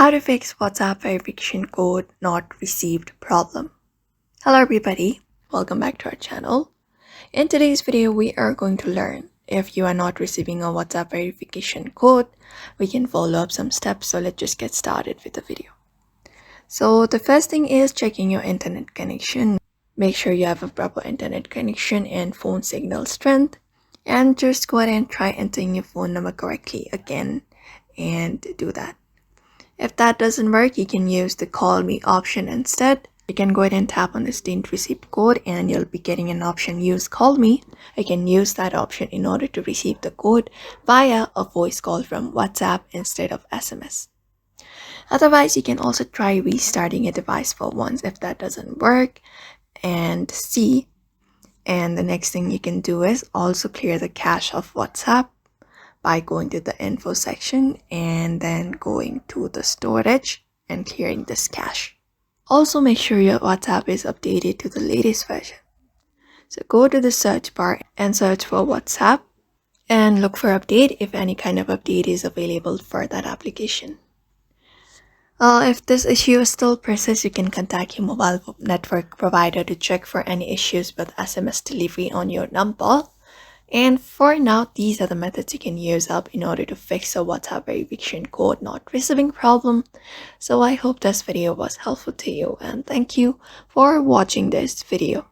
How to fix WhatsApp verification code not received problem. Hello everybody, welcome back to our channel. In today's video, we are going to learn if you are not receiving a WhatsApp verification code, we can follow up some steps. So let's just get started with the video. So the first thing is checking your internet connection. Make sure you have a proper internet connection and phone signal strength. And just go ahead and try entering your phone number correctly again and do that. If that doesn't work, you can use the call me option instead. You can go ahead and tap on this didn't receive code and you'll be getting an option use call me. I can use that option in order to receive the code via a voice call from WhatsApp instead of SMS. Otherwise, you can also try restarting your device for once if that doesn't work and see. And the next thing you can do is also clear the cache of WhatsApp by going to the info section and then going to the storage and clearing this cache. Also make sure your WhatsApp is updated to the latest version. So go to the search bar and search for WhatsApp and look for update if any kind of update is available for that application. If this issue still persists, you can contact your mobile network provider to check for any issues with SMS delivery on your number. And for now, these are the methods you can use up in order to fix a WhatsApp verification code not receiving problem. So I hope this video was helpful to you and thank you for watching this video.